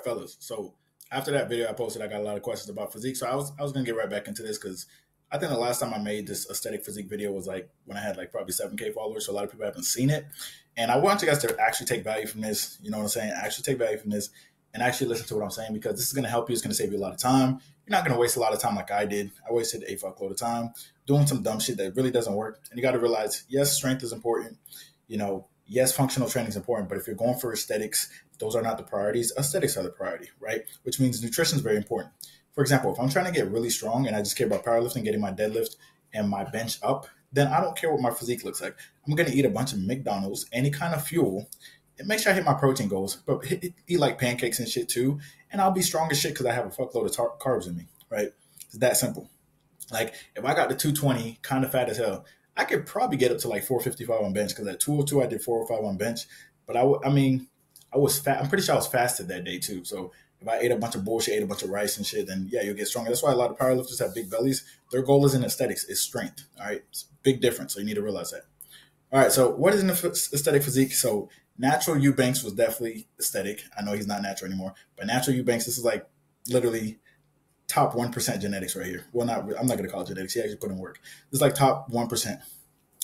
right, fellas. So after that video I posted, I got a lot of questions about physique. So I was gonna get right back into this because I think the last time I made this aesthetic physique video was like when I had like probably 7K followers. So a lot of people haven't seen it. And I want you guys to actually take value from this. You know what I'm saying? Actually take value from this and actually listen to what I'm saying because this is gonna help you. It's gonna save you a lot of time. You're not gonna waste a lot of time like I did. I wasted a fuckload of time doing some dumb shit that really doesn't work. And you gotta realize, yes, strength is important. Yes, functional training is important, but if you're going for aesthetics, those are not the priorities. Aesthetics are the priority, right? Which means nutrition is very important. For example, if I'm trying to get really strong and I just care about powerlifting, getting my deadlift and my bench up, then I don't care what my physique looks like. I'm going to eat a bunch of McDonald's, any kind of fuel, and make sure I hit my protein goals, but eat like pancakes and shit too. And I'll be strong as shit because I have a fuckload of carbs in me, right? It's that simple. Like if I got the 220, kind of fat as hell, I could probably get up to like 455 on bench because at 202 I did 405 on bench. But I mean, I was fat. I'm pretty sure I was fasted that day too. So if I ate a bunch of bullshit, ate a bunch of rice and shit, then yeah, you'll get stronger. That's why a lot of powerlifters have big bellies. Their goal isn't aesthetics, it's strength. All right, it's a big difference. So you need to realize that. All right, so what is an aesthetic physique? So natural Eubanks was definitely aesthetic. I know he's not natural anymore, but natural Eubanks, this is like literally top 1% genetics right here. Well, I'm not going to call it genetics. He actually put in work. This is like top 1%.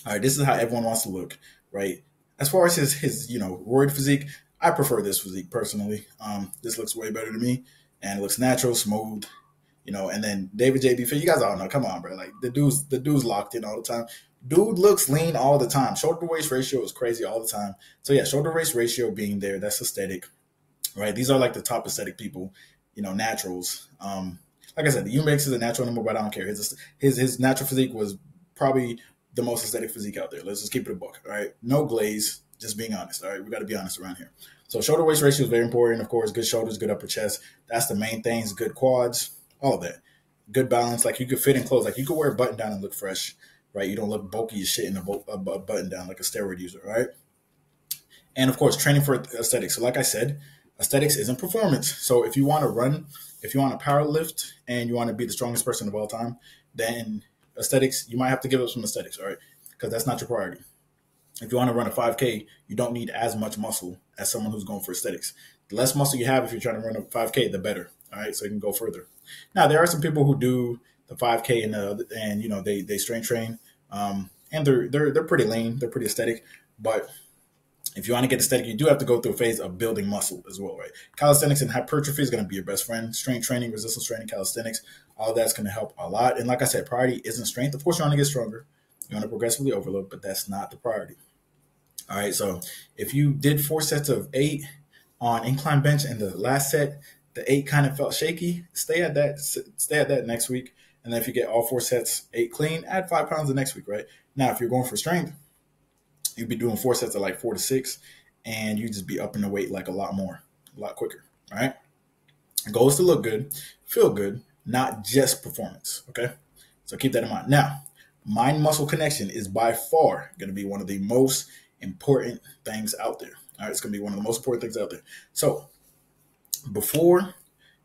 All right, this is how everyone wants to look, right? As far as his roid physique, I prefer this physique personally. This looks way better to me, and it looks natural, smooth, And then David JB Fit, you guys all know. Come on, bro. Like the dude's locked in all the time. Dude looks lean all the time. Shoulder to waist ratio is crazy all the time. So yeah, shoulder to waist ratio being there, that's aesthetic, right? These are like the top aesthetic people, naturals. Like I said, the Eubanks is a natural anymore, but I don't care. His natural physique was probably the most aesthetic physique out there. Let's just keep it a book, all right? No glaze, just being honest, all right? We got to be honest around here. So shoulder waist ratio is very important, of course. Good shoulders, good upper chest. That's the main things. Good quads, all of that. Good balance. Like you could fit in clothes. Like you could wear a button down and look fresh, right? You don't look bulky as shit in a button down like a steroid user, right? And of course, training for aesthetics. So like I said, aesthetics isn't performance. So if you want to run, if you want to power lift and you want to be the strongest person of all time, then aesthetics, you might have to give up some aesthetics, all right? Because that's not your priority. If you want to run a 5K, you don't need as much muscle as someone who's going for aesthetics. The less muscle you have if you're trying to run a 5K, the better, all right? So you can go further. Now, there are some people who do the 5K and they strength train, and they're pretty lean, they're pretty aesthetic, but if you want to get aesthetic, you do have to go through a phase of building muscle as well, right? Calisthenics and hypertrophy is going to be your best friend. Strength training, resistance training, calisthenics, all of that's going to help a lot. And like I said, priority isn't strength. Of course, you want to get stronger. You want to progressively overload, but that's not the priority. All right, so if you did 4 sets of 8 on incline bench and the last set, the 8 kind of felt shaky, stay at that next week. And then if you get all 4 sets, 8 clean, add 5 pounds the next week, right? Now, if you're going for strength, you'd be doing 4 sets of like 4 to 6, and you just be upping the weight like a lot quicker, right? The goal is to look good, feel good, not just performance, okay? So keep that in mind. Now, mind-muscle connection is by far going to be one of the most important things out there. All right, it's going to be one of the most important things out there. So before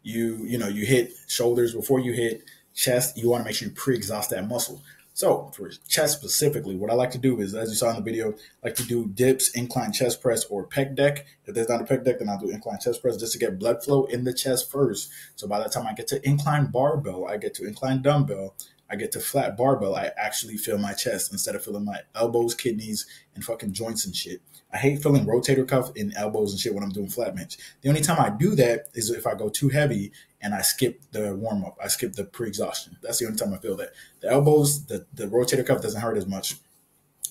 you hit shoulders, before you hit chest, you want to make sure you pre-exhaust that muscle. So for chest specifically, what I like to do is, as you saw in the video, I like to do dips, incline chest press, or pec deck. If there's not a pec deck, then I'll do incline chest press just to get blood flow in the chest first. So by the time I get to incline barbell, I get to incline dumbbell, I get to flat barbell, I actually feel my chest instead of feeling my elbows, kidneys, and fucking joints and shit. I hate feeling rotator cuff in elbows and shit when I'm doing flat bench. The only time I do that is if I go too heavy and I skip the warm-up. I skip the pre-exhaustion. That's the only time I feel that. The elbows, the rotator cuff doesn't hurt as much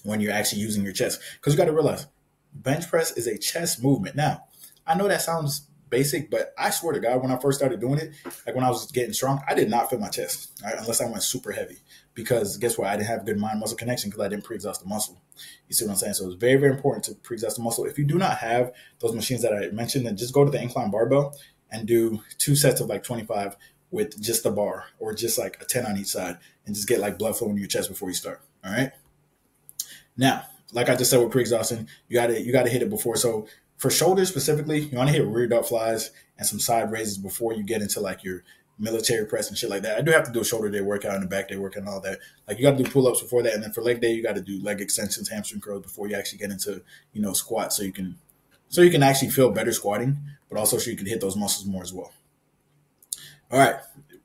when you're actually using your chest. Because you got to realize, bench press is a chest movement. Now, I know that sounds basic, but I swear to God, when I first started doing it, like when I was getting strong, I did not feel my chest, right, unless I went super heavy. Because guess what? I didn't have good mind-muscle connection because I didn't pre-exhaust the muscle. You see what I'm saying? So it's very, very important to pre-exhaust the muscle. If you do not have those machines that I mentioned, then just go to the incline barbell and do 2 sets of like 25 with just the bar or just like a 10 on each side and just get like blood flow in your chest before you start. All right. Now, like I just said with pre-exhaustion, you gotta hit it before. So for shoulders specifically, you want to hit rear delt flies and some side raises before you get into like your military press and shit like that. I do have to do a shoulder day workout and a back day workout and all that. Like you got to do pull-ups before that. And then for leg day, you got to do leg extensions, hamstring curls before you actually get into, squats so you can so you can actually feel better squatting, but also so you can hit those muscles more as well. All right.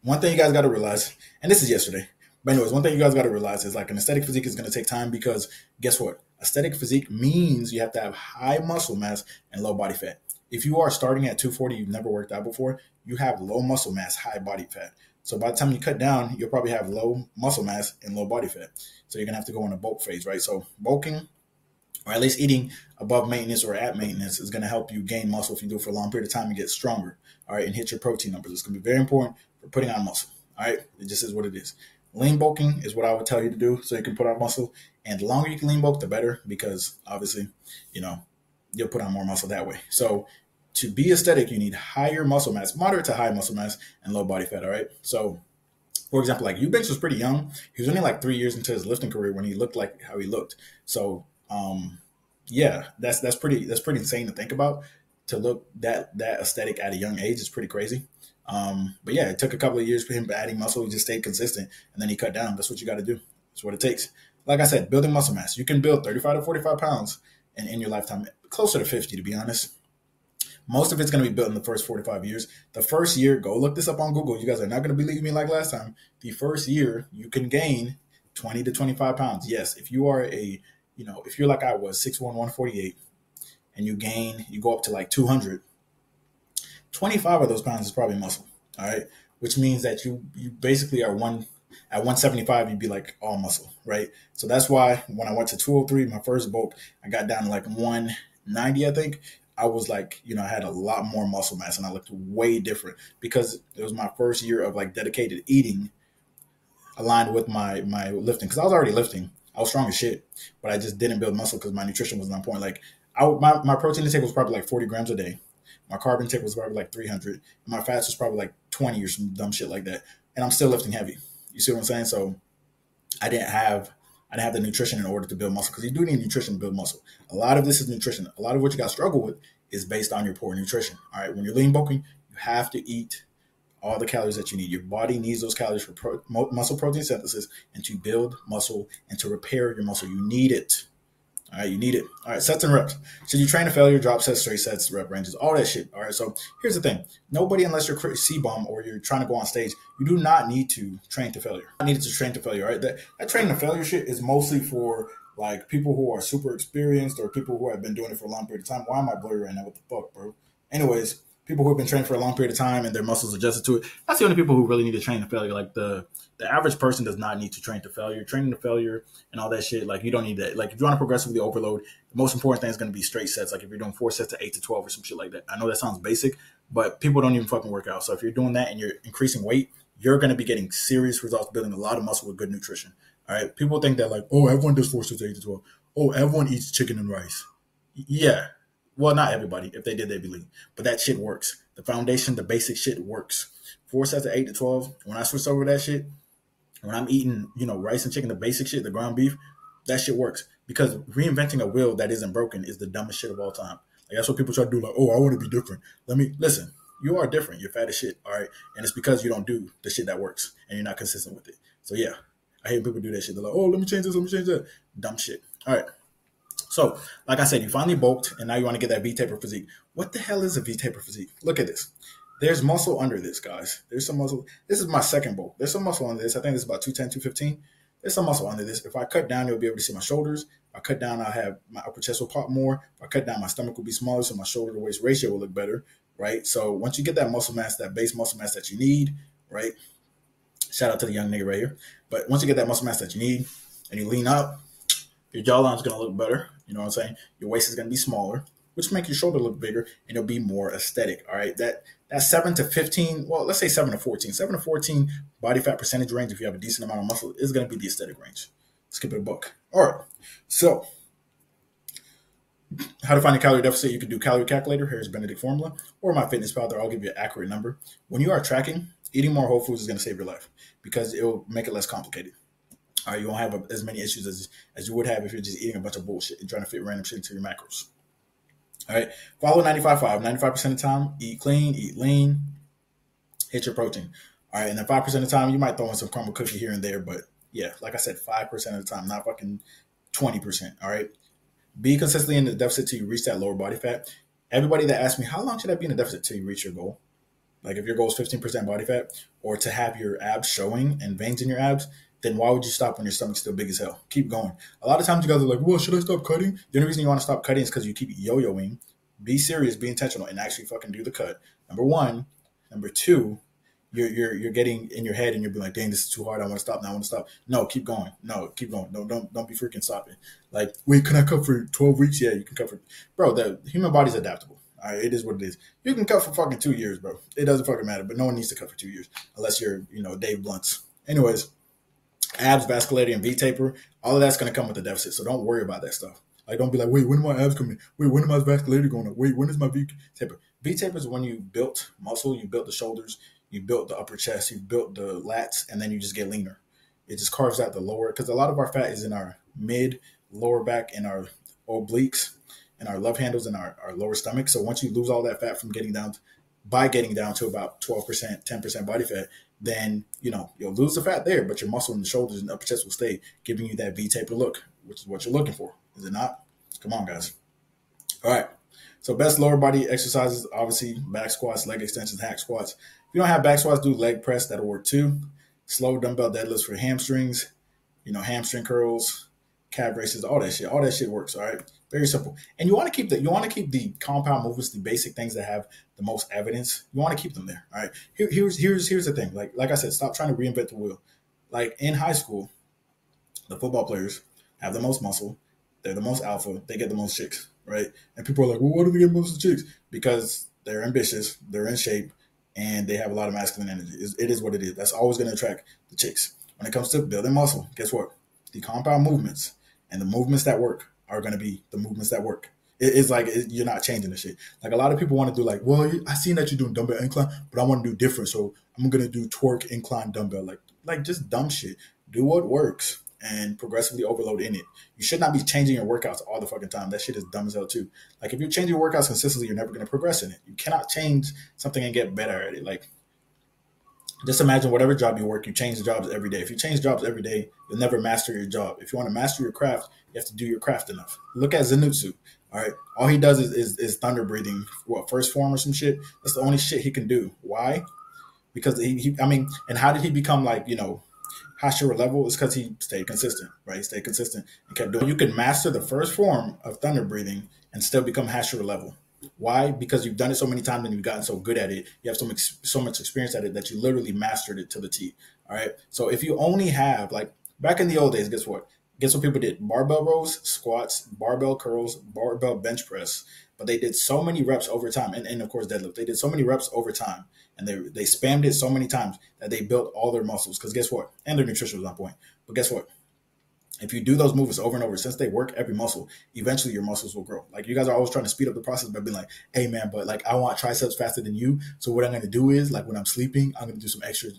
One thing you guys got to realize, and this is yesterday, but anyways, one thing you guys got to realize is like an aesthetic physique is going to take time because guess what? Aesthetic physique means you have to have high muscle mass and low body fat. If you are starting at 240, you've never worked out before, you have low muscle mass, high body fat. So by the time you cut down, you'll probably have low muscle mass and low body fat. So you're going to have to go in a bulk phase, right? So bulking, or at least eating above maintenance or at maintenance, is going to help you gain muscle if you do it for a long period of time and get stronger, all right, and hit your protein numbers. It's going to be very important for putting on muscle, all right? It just is what it is. Lean bulking is what I would tell you to do so you can put on muscle. And the longer you can lean bulk, the better, because obviously, you'll put on more muscle that way. So to be aesthetic, you need higher muscle mass, moderate to high muscle mass, and low body fat, all right? So for example, like Eubanks was pretty young. He was only like 3 years into his lifting career when he looked like how he looked. So yeah, that's pretty insane to think about. To look that aesthetic at a young age is pretty crazy. But yeah, it took a couple of years for him adding muscle. He just stayed consistent, and then he cut down. That's what you got to do. That's what it takes. Like I said, building muscle mass. You can build 35 to 45 pounds in your lifetime, closer to 50 to be honest. Most of it's going to be built in the first 45 years. The first year, go look this up on Google. You guys are not going to believe me like last time. The first year, you can gain 20 to 25 pounds. Yes, if you are if you're like I was, 6'1", 148, and you go up to like 200, 25 of those pounds is probably muscle, all right? Which means that you basically are at 175, you'd be like all muscle, right? So that's why when I went to 203, my first bulk, I got down to like 190, I think. I was like, I had a lot more muscle mass and I looked way different because it was my first year of like dedicated eating aligned with my lifting. Because I was already lifting. I was strong as shit, but I just didn't build muscle because my nutrition was on point. Like my protein intake was probably like 40 grams a day. My carb intake was probably like 300. And my fats was probably like 20 or some dumb shit like that. And I'm still lifting heavy. You see what I'm saying? So I didn't have the nutrition in order to build muscle, because you do need nutrition to build muscle. A lot of this is nutrition. A lot of what you got to struggle with is based on your poor nutrition. All right. When you're lean bulking, you have to eat all the calories that you need. Your body needs those calories for muscle protein synthesis and to build muscle and to repair your muscle. You need it. All right, you need it. All right, sets and reps. Should you train to failure, drop sets, straight sets, rep ranges, all that shit. All right, so here's the thing. Nobody, unless you're C-bomb or you're trying to go on stage, you do not need to train to failure. I needed to train to failure, right? That training to failure shit is mostly for like people who are super experienced or people who have been doing it for a long period of time. Why am I blurry right now? What the fuck, bro? Anyways, people who have been training for a long period of time and their muscles adjusted to it. That's the only people who really need to train to failure. Like the average person does not need to train to failure. Training to failure and all that shit, like you don't need that. Like if you want to progressively overload, the most important thing is going to be straight sets. Like if you're doing 4 sets to 8 to 12 or some shit like that. I know that sounds basic, but people don't even fucking work out. So if you're doing that and you're increasing weight, you're going to be getting serious results, building a lot of muscle with good nutrition. All right. People think that like, oh, everyone does 4 sets to 8 to 12. Oh, everyone eats chicken and rice. Yeah. Well, not everybody. If they did, they'd be lean. But that shit works. The foundation, the basic shit works. 4 sets of 8 to 12. When I switched over that shit, when I'm eating, rice and chicken, the basic shit, the ground beef, that shit works. Because reinventing a wheel that isn't broken is the dumbest shit of all time. Like that's what people try to do. Like, oh, I want to be different. Listen. You are different. You're fat as shit. All right. And it's because you don't do the shit that works and you're not consistent with it. So yeah, I hate people do that shit. They're like, oh, let me change this. Let me change that. Dumb shit. All right. So, like I said, you finally bulked, and now you want to get that V-taper physique. What the hell is a V-taper physique? Look at this. There's muscle under this, guys. There's some muscle. This is my second bulk. There's some muscle under this. I think this is about 210, 215. There's some muscle under this. If I cut down, you'll be able to see my shoulders. If I cut down, I'll have my upper chest will pop more. If I cut down, my stomach will be smaller, so my shoulder to waist ratio will look better, right? So once you get that muscle mass, that base muscle mass that you need, right? Shout out to the young nigga right here. But once you get that muscle mass that you need and you lean up, your jawline is going to look better. You know what I'm saying? Your waist is going to be smaller, which makes your shoulder look bigger, and it'll be more aesthetic. All right. That 7 to 15, well, let's say 7 to 14. 7 to 14 body fat percentage range, if you have a decent amount of muscle, is going to be the aesthetic range. Let's give it a buck. All right. So how to find a calorie deficit? You can do calorie calculator. Here's Benedict formula, or MyFitnessPal. I'll give you an accurate number. When you are tracking, eating more whole foods is going to save your life because it will make it less complicated. All right, you won't have as many issues as you would have if you're just eating a bunch of bullshit and trying to fit random shit into your macros. All right, follow 95-5. 95% of the time, eat clean, eat lean, hit your protein. All right, and then 5% of the time, you might throw in some crumble cookie here and there, but yeah, like I said, 5% of the time, not fucking 20%. All right, be consistently in the deficit till you reach that lower body fat. Everybody that asks me, how long should I be in a deficit till you reach your goal? Like if your goal is 15% body fat or to have your abs showing and veins in your abs, then why would you stop when your stomach's still big as hell? Keep going. A lot of times you guys are like, well, should I stop cutting? The only reason you want to stop cutting is because you keep yo-yoing. Be serious, be intentional, and actually fucking do the cut. Number one. Number two, you're getting in your head and you're being like, dang, this is too hard. I want to stop now. I want to stop. No, keep going. No, keep going. Don't be freaking stopping. Like, wait, can I cut for 12 weeks? Yeah, you can cut for, bro. The human body's adaptable. All right, it is what it is. You can cut for fucking 2 years, bro. It doesn't fucking matter. But no one needs to cut for 2 years unless you're, Dave Blunt's. Anyways, abs, vascularity, and V taper, all of that's gonna come with the deficit. So don't worry about that stuff. Like, don't be like, wait, when are my abs coming? Wait, when is my vascularity going up? Wait, when is my V taper? V taper is when you built muscle, you built the shoulders, you built the upper chest, you built the lats, and then you just get leaner. It just carves out the lower, because a lot of our fat is in our mid, lower back, and our obliques, and our love handles, and our lower stomach. So once you lose all that fat from getting down to about 12%, 10% body fat, then you'll lose the fat there, but your muscle in the shoulders and upper chest will stay, giving you that V taper look, which is what you're looking for. Is it not? Come on, guys. All right. So best lower body exercises, obviously back squats, leg extensions, hack squats. If you don't have back squats, do leg press. That'll work too. Slow dumbbell deadlifts for hamstrings, hamstring curls, calf raises, all that shit. All that shit works. All right. Very simple. And you want to keep the compound movements, the basic things that have the most evidence. You want to keep them there. All right. Here's the thing. Like I said, stop trying to reinvent the wheel. Like in high school, the football players have the most muscle. They're the most alpha. They get the most chicks, right? And people are like, well, why do they get most of the chicks? Because they're ambitious, they're in shape, and they have a lot of masculine energy. It is what it is. That's always going to attract the chicks. When it comes to building muscle, guess what? The compound movements and the movements that work are going to be the movements that work. It's like you're not changing the shit. Like a lot of people want to do like, well, I seen that you're doing dumbbell incline, but I want to do different. So I'm going to do twerk incline dumbbell. Like just dumb shit. Do what works and progressively overload in it. You should not be changing your workouts all the fucking time. That shit is dumb as hell too. Like if you're changing your workouts consistently, you're never going to progress in it. You cannot change something and get better at it. Like just imagine whatever job you work, you change jobs every day. If you change jobs every day, you'll never master your job. If you want to master your craft, you have to do your craft enough. Look at Zenitsu. All right. All he does is thunder breathing, first form or some shit. That's the only shit he can do. Why? Because and how did he become Hashira level? Is because he stayed consistent, right? He stayed consistent and kept doing it. You can master the first form of thunder breathing and still become Hashira level. Why? Because you've done it so many times and you've gotten so good at it. You have so much experience at it that you literally mastered it to the T. All right. So if you only have back in the old days, guess what? Guess what people did? Barbell rows, squats, barbell curls, barbell bench press. But they did so many reps over time, and of course deadlift. They did so many reps over time, and they spammed it so many times that they built all their muscles. Because guess what? And their nutrition was on point. But guess what? If you do those movements over and over, since they work every muscle, eventually your muscles will grow. Like you guys are always trying to speed up the process by being like, hey man, but I want triceps faster than you. So what I'm going to do is when I'm sleeping, I'm going to do some extra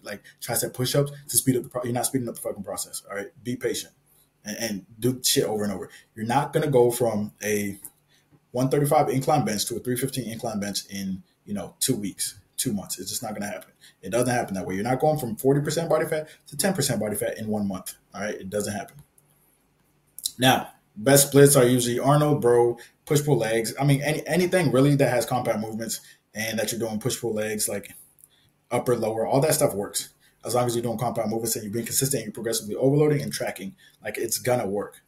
tricep push-ups to speed up you're not speeding up the fucking process. All right. Be patient and do shit over and over. You're not going to go from a 135 incline bench to a 315 incline bench in, 2 weeks, 2 months. It's just not going to happen. It doesn't happen that way. You're not going from 40% body fat to 10% body fat in 1 month. All right. It doesn't happen. Now, best splits are usually Arnold, bro, push-pull legs. Anything really that has compound movements and that you're doing push-pull legs, like upper, lower, all that stuff works. As long as you're doing compound movements and you're being consistent, you're progressively overloading and tracking, it's gonna work.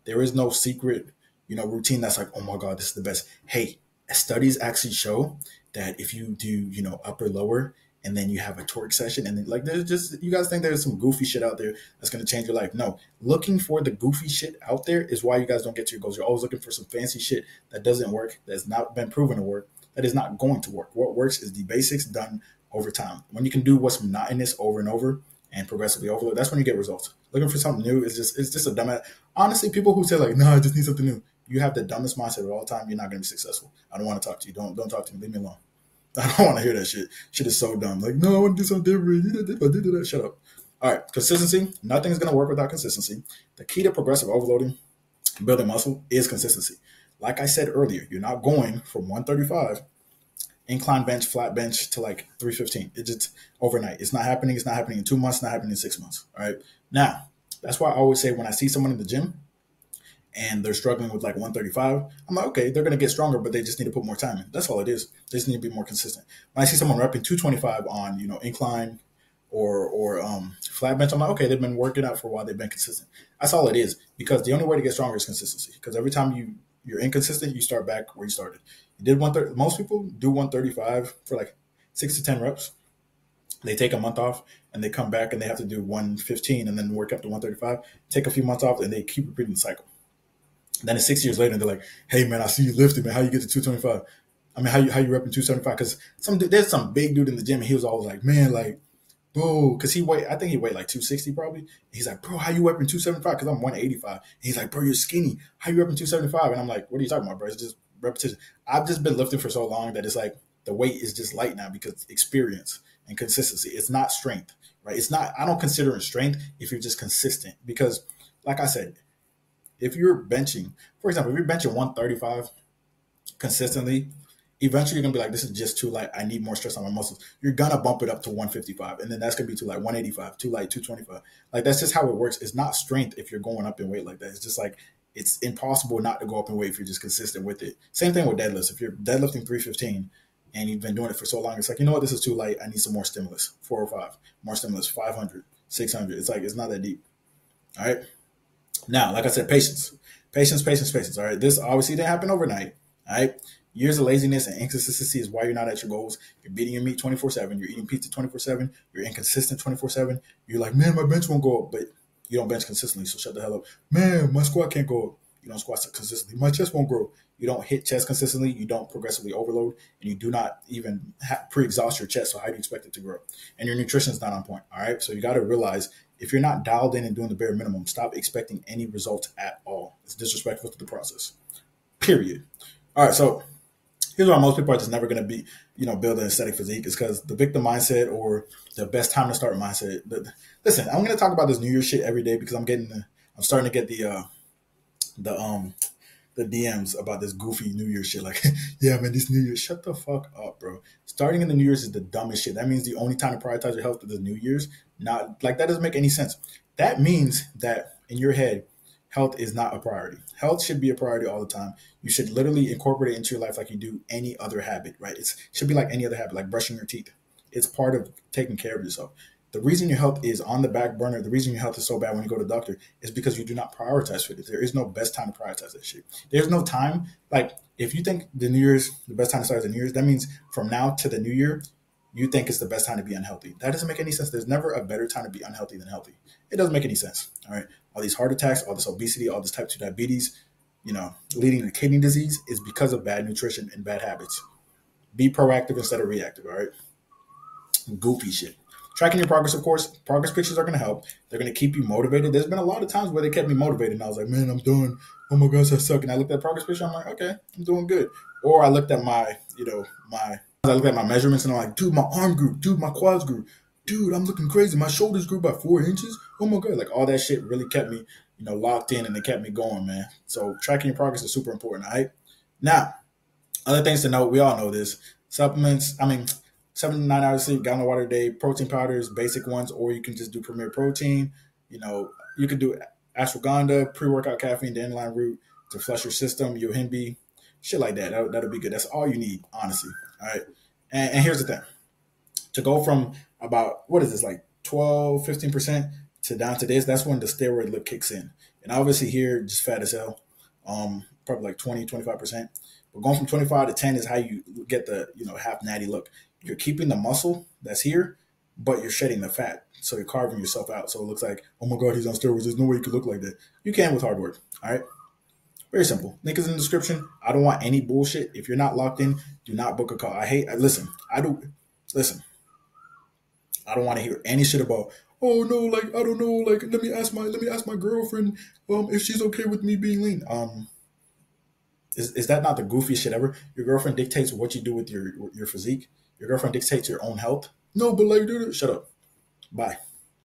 There is no secret, routine that's like, oh my God, this is the best. Hey, studies actually show that if you do, upper, lower, and then you have a torque session, and then there's just, you guys think there's some goofy shit out there that's going to change your life. No, looking for the goofy shit out there is why you guys don't get to your goals. You're always looking for some fancy shit that doesn't work, that's not been proven to work, that is not going to work. What works is the basics done over time. When you can do what's monotonous over and over and progressively overload, that's when you get results. Looking for something new is just a dumb. Honestly, people who say no, I just need something new. You have the dumbest mindset of all time. You're not going to be successful. I don't want to talk to you. Don't talk to me. Leave me alone. I don't want to hear that shit. Shit is so dumb. No, I want to do something different. Shut up. All right. Consistency. Nothing is going to work without consistency. The key to progressive overloading, building muscle, is consistency. Like I said earlier, you're not going from 135 incline bench, flat bench to 315. It's just overnight. It's not happening. It's not happening in 2 months. It's not happening in 6 months. All right. Now, that's why I always say when I see someone in the gym and they're struggling with like 135, I'm like, okay, they're gonna get stronger, but they just need to put more time in. That's all it is. They just need to be more consistent. When I see someone repping 225 on incline or flat bench, I'm like, okay, they've been working out for a while, they've been consistent. That's all it is, because the only way to get stronger is consistency. Because every time you're inconsistent, you start back where you started. You did 130. Most people do 135 for like 6 to 10 reps. They take a month off and they come back and they have to do 115 and then work up to 135. Take a few months off and they keep repeating the cycle. Then it's 6 years later and they're like, "Hey man, I see you lifting, man. How you get to 225? I mean, how you repping 275?" Because there's some big dude in the gym and he was always like, "Man, like, bro," because I think he weighed like 260 probably. He's like, "Bro, how you repping 275?" Because I'm 185. And he's like, "Bro, you're skinny. How you repping 275?" And I'm like, "What are you talking about, bro? It's just repetition." I've just been lifting for so long that it's like the weight is just light now because experience and consistency. It's not strength, right? It's not. I don't consider it strength if you're just consistent. Because, like I said, if you're benching, for example, if you're benching 135 consistently, eventually you're gonna be like, "This is just too light. I need more stress on my muscles." You're gonna bump it up to 155, and then that's gonna be too light. 185, too light. 225. Like that's just how it works. It's not strength if you're going up in weight like that. It's just like it's impossible not to go up in weight if you're just consistent with it. Same thing with deadlifts. If you're deadlifting 315 and you've been doing it for so long, it's like, you know what, this is too light. I need some more stimulus. 405, more stimulus. 500, 600. It's like it's not that deep. All right. Now, like I said, patience. Patience, patience, patience. All right. This obviously didn't happen overnight. All right. Years of laziness and inconsistency is why you're not at your goals. You're beating your meat 24/7. You're eating pizza 24/7. You're inconsistent 24/7. You're like, "Man, my bench won't go up," but you don't bench consistently. So shut the hell up. "Man, my squat can't go up." You don't squat consistently. "My chest won't grow." You don't hit chest consistently. You don't progressively overload, and you do not even pre-exhaust your chest. So how do you expect it to grow? And your nutrition is not on point. All right. So you got to realize, if you're not dialed in and doing the bare minimum, stop expecting any results at all. It's disrespectful to the process. Period. All right. So here's why most people are just never going to be, build an aesthetic physique, is because the victim mindset or the best time to start mindset. Listen, I'm going to talk about this New Year's shit every day because I'm starting to get the DMs about this goofy New Year's shit. Like, "Yeah, man, this New Year's, shut the fuck up, bro. Starting in the New Year's is the dumbest shit. That means the only time to prioritize your health is the New Year's. Not like that doesn't make any sense. That means that in your head, health is not a priority. Health should be a priority all the time. You should literally incorporate it into your life like you do any other habit, right? It should be like any other habit, like brushing your teeth. It's part of taking care of yourself. The reason your health is on the back burner, the reason your health is so bad when you go to the doctor, is because you do not prioritize it. There is no best time to prioritize that shit. There's no time. Like, if you think the best time to start is the New Year's, that means from now to the New Year, you think it's the best time to be unhealthy. That doesn't make any sense. There's never a better time to be unhealthy than healthy. It doesn't make any sense. All right. All these heart attacks, all this obesity, all this type 2 diabetes, leading to kidney disease is because of bad nutrition and bad habits. Be proactive instead of reactive. All right. Goofy shit. Tracking your progress, of course. Progress pictures are going to help. They're going to keep you motivated. There's been a lot of times where they kept me motivated, and I was like, "Man, I'm done. Oh my gosh, I suck." And I looked at the progress picture. I'm like, "Okay, I'm doing good." Or I looked at I looked at my measurements, and I'm like, "Dude, my arm grew. Dude, my quads grew. Dude, I'm looking crazy. My shoulders grew by 4 inches. Oh my god!" Like, all that shit really kept me, locked in, and it kept me going, man. So tracking your progress is super important. All right. Now, other things to note. We all know this. Supplements. 7 to 9 hours of sleep, gallon of water a day, protein powders, basic ones, or you can just do Premier Protein. You can do ashwagandha, pre-workout caffeine, dandelion root to flush your system, yohimbe, shit like that. That'll be good. That's all you need, honestly. All right. And here's the thing. To go from about, what is this, like 12, 15% to down to this, that's when the steroid look kicks in. And obviously here, just fat as hell, probably like 20, 25%. But going from 25 to 10 is how you get the, half natty look. You're keeping the muscle that's here, but you're shedding the fat. So you're carving yourself out. So it looks like, "Oh my God, he's on steroids. There's no way you could look like that." You can with hard work. All right. Very simple. Link is in the description. I don't want any bullshit. If you're not locked in, do not book a call. Listen, I don't want to hear any shit about, "Oh no, like, I don't know, like, let me ask my girlfriend if she's okay with me being lean." Is that not the goofiest shit ever? Your girlfriend dictates what you do with your physique. Your girlfriend dictates your own health. No, but like, dude, shut up. Bye.